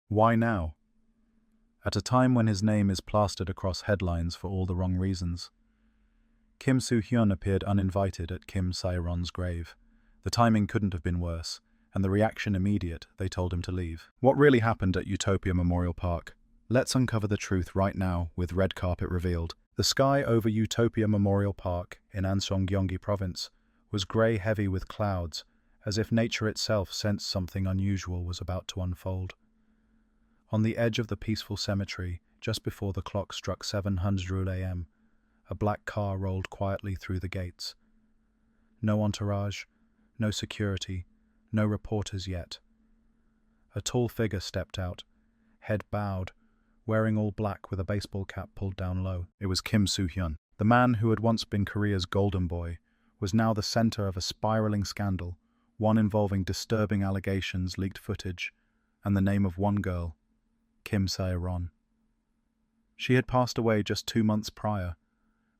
Why now? At a time when his name is plastered across headlines for all the wrong reasons. Kim Soo Hyun appeared uninvited at Kim Sae-ron's grave. The timing couldn't have been worse, and the reaction immediate. They told him to leave. What really happened at Utopia Memorial Park? Let's uncover the truth right now, with red carpet revealed. The sky over Utopia Memorial Park in Ansong Gyeonggi Province was grey heavy with clouds, as if nature itself sensed something unusual was about to unfold. On the edge of the peaceful cemetery, just before the clock struck 700 a.m., a black car rolled quietly through the gates. No entourage, no security, no reporters yet. A tall figure stepped out, head bowed, wearing all black with a baseball cap pulled down low. It was Kim Soo Hyun. The man who had once been Korea's golden boy was now the center of a spiraling scandal, one involving disturbing allegations, leaked footage, and the name of one girl, Kim Sae-ron. She had passed away just 2 months prior,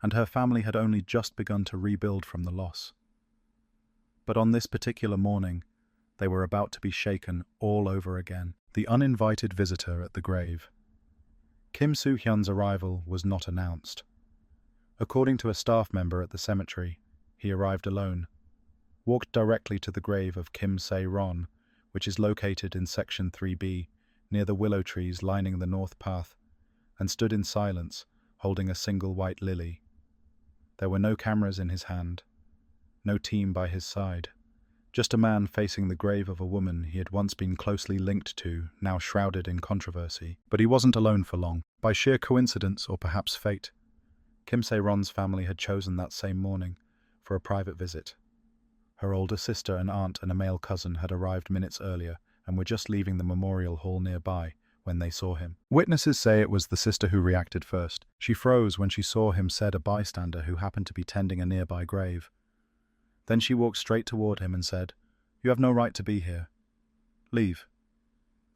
and her family had only just begun to rebuild from the loss. But on this particular morning, they were about to be shaken all over again. The uninvited visitor at the grave. Kim Soo Hyun's arrival was not announced. According to a staff member at the cemetery, he arrived alone, walked directly to the grave of Kim Sae-ron, which is located in Section 3B, near the willow trees lining the north path, and stood in silence, holding a single white lily. There were no cameras in his hand, no team by his side, just a man facing the grave of a woman he had once been closely linked to, now shrouded in controversy. But he wasn't alone for long. By sheer coincidence, or perhaps fate, Kim Sae-ron's family had chosen that same morning for a private visit. Her older sister and aunt and a male cousin had arrived minutes earlier and were just leaving the memorial hall nearby when they saw him. Witnesses say it was the sister who reacted first. She froze when she saw him, said a bystander who happened to be tending a nearby grave. Then she walked straight toward him and said, "You have no right to be here. Leave."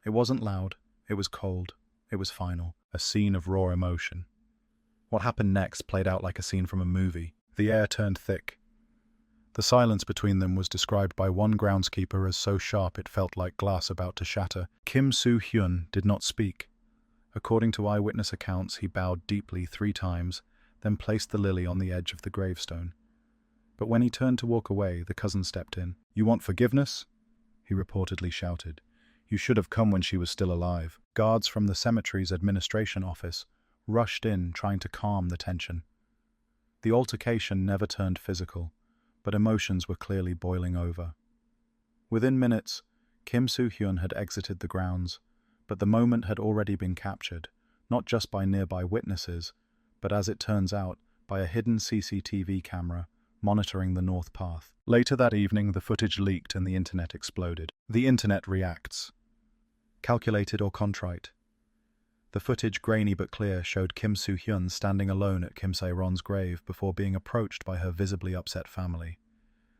It wasn't loud, it was cold, it was final, a scene of raw emotion. What happened next played out like a scene from a movie. The air turned thick. The silence between them was described by one groundskeeper as so sharp it felt like glass about to shatter. Kim Soo Hyun did not speak. According to eyewitness accounts, he bowed deeply 3 times, then placed the lily on the edge of the gravestone. But when he turned to walk away, the cousin stepped in. "You want forgiveness?" he reportedly shouted. "You should have come when she was still alive." Guards from the cemetery's administration office rushed in, trying to calm the tension. The altercation never turned physical, but emotions were clearly boiling over. Within minutes, Kim Soo Hyun had exited the grounds, but the moment had already been captured, not just by nearby witnesses, but as it turns out, by a hidden CCTV camera monitoring the north path. Later that evening, the footage leaked and the internet exploded. The internet reacts. Calculated or contrite. The footage, grainy but clear, showed Kim Soo Hyun standing alone at Kim Sae-ron's grave before being approached by her visibly upset family.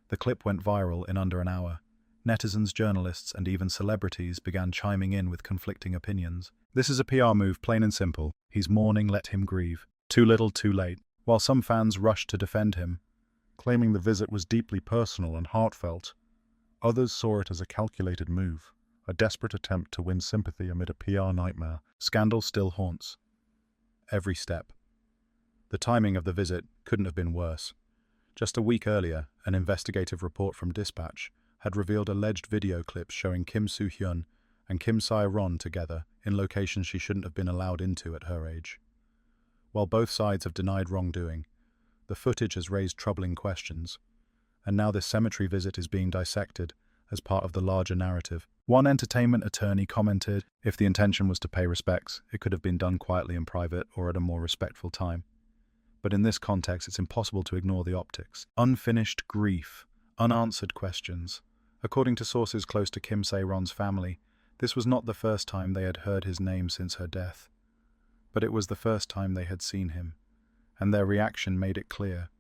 The clip went viral in under an hour. Netizens, journalists, and even celebrities began chiming in with conflicting opinions. "This is a PR move, plain and simple. He's mourning, let him grieve. Too little, too late." While some fans rushed to defend him, claiming the visit was deeply personal and heartfelt, others saw it as a calculated move, a desperate attempt to win sympathy amid a PR nightmare. Scandal still haunts every step. The timing of the visit couldn't have been worse. Just a week earlier, an investigative report from Dispatch had revealed alleged video clips showing Kim Soo Hyun and Kim Sae-ron together in locations she shouldn't have been allowed into at her age. While both sides have denied wrongdoing, the footage has raised troubling questions, and now this cemetery visit is being dissected as part of the larger narrative. One entertainment attorney commented, "If the intention was to pay respects, it could have been done quietly in private or at a more respectful time. But in this context, it's impossible to ignore the optics. Unfinished grief, unanswered questions." According to sources close to Kim Sae-ron's family, this was not the first time they had heard his name since her death. But it was the first time they had seen him, and their reaction made it clear.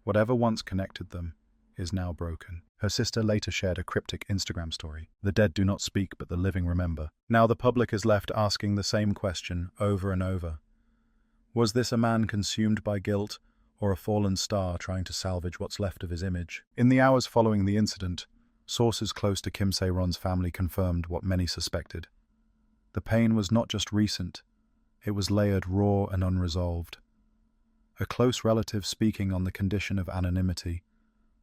Whatever once connected them is now broken. Her sister later shared a cryptic Instagram story. "The dead do not speak, but the living remember." Now the public is left asking the same question over and over. Was this a man consumed by guilt, or a fallen star trying to salvage what's left of his image? In the hours following the incident, sources close to Kim Sae-ron's family confirmed what many suspected. The pain was not just recent, it was layered, raw, and unresolved. A close relative speaking on the condition of anonymity,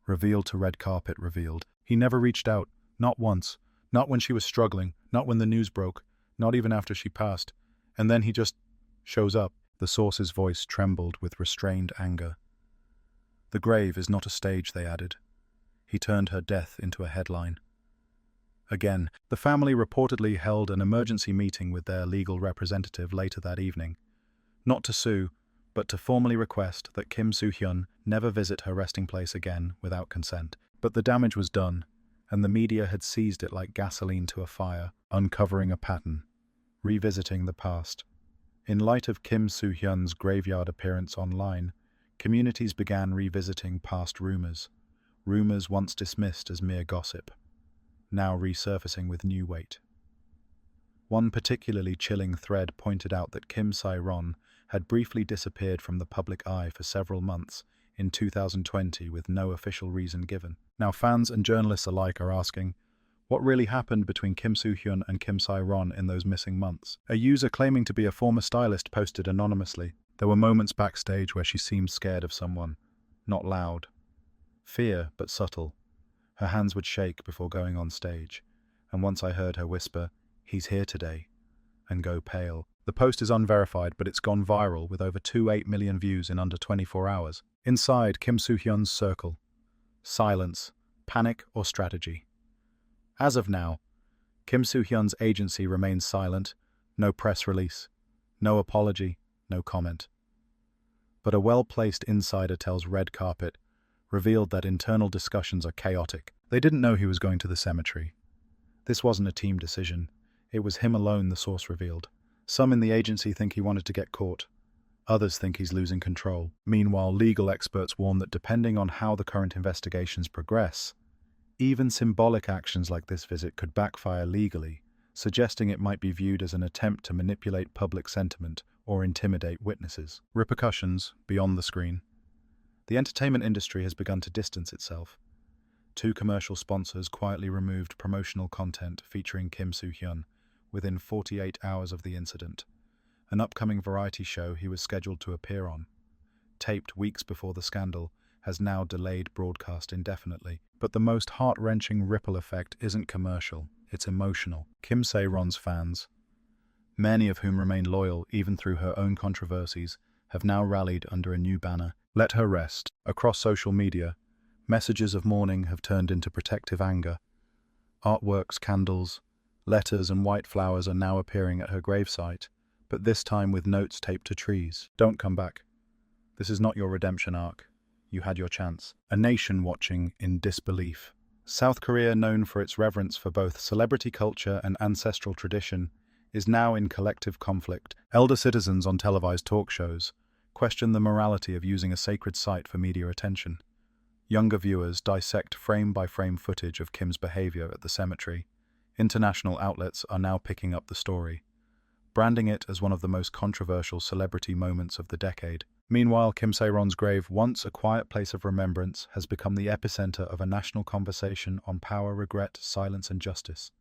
revealed to red carpet revealed. He never reached out, not once, not when she was struggling, not when the news broke, not even after she passed. And then he just shows up. The source's voice trembled with restrained anger. The grave is not a stage, they added. He turned her death into a headline. Again, the family reportedly held an emergency meeting with their legal representative later that evening, not to sue, but to formally request that Kim Soo Hyun never visit her resting place again without consent. But the damage was done, and the media had seized it like gasoline to a fire, uncovering a pattern, revisiting the past. In light of Kim Soo Hyun's graveyard appearance online, communities began revisiting past rumors once dismissed as mere gossip, now resurfacing with new weight. One particularly chilling thread pointed out that Kim Sae-ron had briefly disappeared from the public eye for several months in 2020 with no official reason given. Now fans and journalists alike are asking, what really happened between Kim Soo Hyun and Kim Sae-ron in those missing months? A user claiming to be a former stylist posted anonymously, there were moments backstage where she seemed scared of someone. Not loud. Fear, but subtle. Her hands would shake before going on stage, and once I heard her whisper, "He's here today," and go pale. The post is unverified, but it's gone viral with over 2.8 million views in under 24 hours. Inside Kim Soo Hyun's circle. Silence, panic, or strategy. As of now, Kim Soo Hyun's agency remains silent, no press release, no apology, no comment. But a well-placed insider tells Red Carpet, revealed that internal discussions are chaotic. They didn't know he was going to the cemetery. This wasn't a team decision. It was him alone, the source revealed. Some in the agency think he wanted to get caught. Others think he's losing control. Meanwhile, legal experts warn that depending on how the current investigations progress, even symbolic actions like this visit could backfire legally, suggesting it might be viewed as an attempt to manipulate public sentiment or intimidate witnesses. Repercussions beyond the screen. The entertainment industry has begun to distance itself. 2 commercial sponsors quietly removed promotional content featuring Kim Soo Hyun within 48 hours of the incident. An upcoming variety show he was scheduled to appear on, taped weeks before the scandal, has now delayed broadcast indefinitely. But the most heart-wrenching ripple effect isn't commercial, it's emotional. Kim Sae-ron's fans, many of whom remain loyal even through her own controversies, have now rallied under a new banner, "Let Her Rest." Across social media, messages of mourning have turned into protective anger. Artworks, candles, letters and white flowers are now appearing at her gravesite, but this time with notes taped to trees. "Don't come back. This is not your redemption arc. You had your chance." A nation watching in disbelief. South Korea, known for its reverence for both celebrity culture and ancestral tradition, is now in collective conflict. Elder citizens on televised talk shows question the morality of using a sacred site for media attention. Younger viewers dissect frame-by-frame footage of Kim's behavior at the cemetery. International outlets are now picking up the story, branding it as one of the most controversial celebrity moments of the decade. Meanwhile, Kim Sae-ron's grave, once a quiet place of remembrance, has become the epicenter of a national conversation on power, regret, silence, and justice.